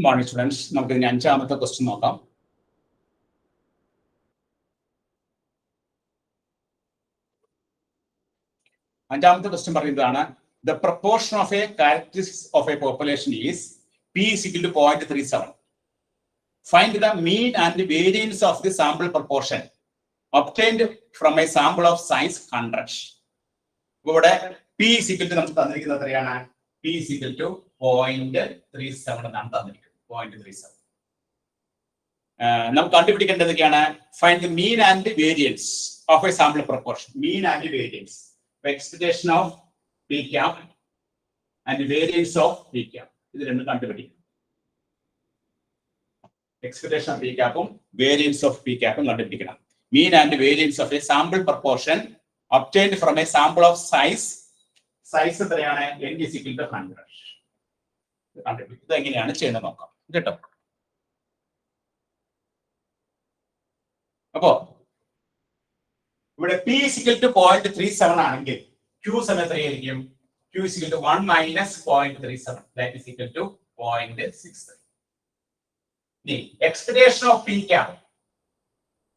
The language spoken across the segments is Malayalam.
മോർണിംഗ് സ്റ്റുഡൻസ്, നമുക്ക് ഇനി അഞ്ചാമത്തെ ക്വസ്റ്റ്യൻ നോക്കാം. അഞ്ചാമത്തെ ക്വസ്റ്റ്യൻ പറയുന്നതാണ് the proportion of A characteristics of A population is P is equal to 0.37. Find the mean and variance of the sample proportion obtained from a sample of size 100. ഇവിടെ P is equal to നമുക്ക് തന്നിരിക്കുന്നത് എത്രയാണ്? P is equal to 0.37 എന്നാണ് തന്നിരിക്കുന്നത്. 0.37. നമുക്ക് കണ്ടുപിടിക്കേണ്ടതൊക്കെയാണ് find the mean and variance of a sample proportion. Mean and variance, expectation of P cap and variance of P cap, ഇത് രണ്ടും കണ്ടുപിടിക്കും. എക്സ്പെക്ടേഷൻ ഓഫ് പി ക്യാപ്പും വേരിയൻസ് ഓഫ് പി ക്യാപ്പും കണ്ടുപിടിക്കണം. Mean and variance of a sample proportion obtained from a sample of size എത്രയാണ്? n is equal to 100. കണ്ടുപിടിക്കും. ഇത് എങ്ങനെയാണ് ചെയ്യുന്നത് നോക്കാം കേട്ടോ. അപ്പോ ഇവിടെ P is equal to 0.37 ആണെങ്കിൽ Q സമയത്ത് എത്രയായിരിക്കും? Q is equal to 1 minus 0.37, that is equal to 0.63. ഇനി എക്സ്പെക്ടേഷൻ ഓഫ് പി ക്യാപ്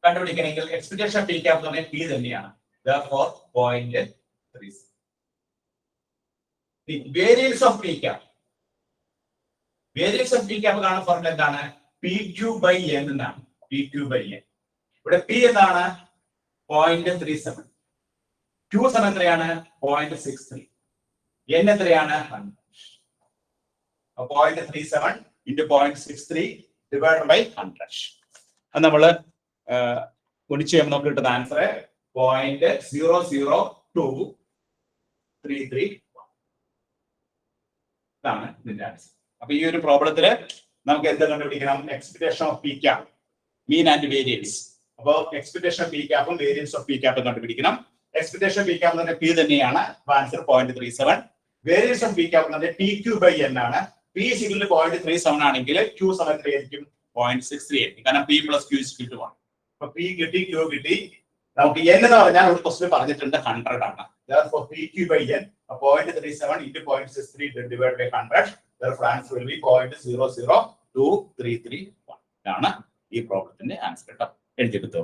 കണ്ടുപിടിക്കണമെങ്കിൽ എക്സ്പെക്ടേഷൻ ഓഫ് പി ക്യാപ് എന്ന് പറഞ്ഞാൽ P തന്നെയാണ്. Therefore 0.37. Variance of P cap, variance of P cap കാണുന്ന ഫോർമുല എന്താണ്? PQ/N എന്നാണ്. PQ/N. ഇവിടെ P എന്താണ്? 0.37. Q സമയം എത്രയാണ്? 0.63. N എത്രയാണ്? 100. 0.37 into 0.63 divided by 100. അത് നമ്മള് ഗുണിച്ച് ചെയ്യുമ്പോൾ നമുക്ക് കിട്ടുന്ന ആൻസർ 0.00233. ഇതാണ് ഇതിന്റെ ആൻസർ. അപ്പൊ ഈ ഒരു പ്രോബ്ലത്തില് നമുക്ക് എന്ത് കണ്ടുപിടിക്കണം? Expectation of P cap, mean and variance. അപ്പോൾ എക്സ്പെക്ടേഷൻ ഓഫ് പി ക്യാപ്പും വേരിയൻസ് ഓഫ് പി ക്യാപ്പും കണ്ടുപിടിക്കണം. എക്സ്പെക്ടേഷൻ പി ക്യാപ് എന്ന് P തന്നെയാണ്. Answer 0.37. Variance of P cap എന്ന് പറഞ്ഞാൽ PQ/N ആണ്. P is equal to 0.37 ആണെങ്കിൽ Q സമയത്ത് ആയിരിക്കും 0.63 ആയിരിക്കും. കാരണം P plus Q is equal to 1. അപ്പൊ P കിട്ടി, Q കിട്ടി. നമുക്ക് N എന്ന് പറഞ്ഞാൽ ഒരു ക്വസ്റ്റ്യൻ പറഞ്ഞിട്ടുണ്ട് 100 ആണ്. Therefore PQ/N 0.37 into 0.63 divided by 100. Therefore answer will be 0.00233 ആണ് ഈ പ്രോബ്ലത്തിന്റെ ആൻസർ കേട്ടോ. എഴുതിയെടുത്തോ.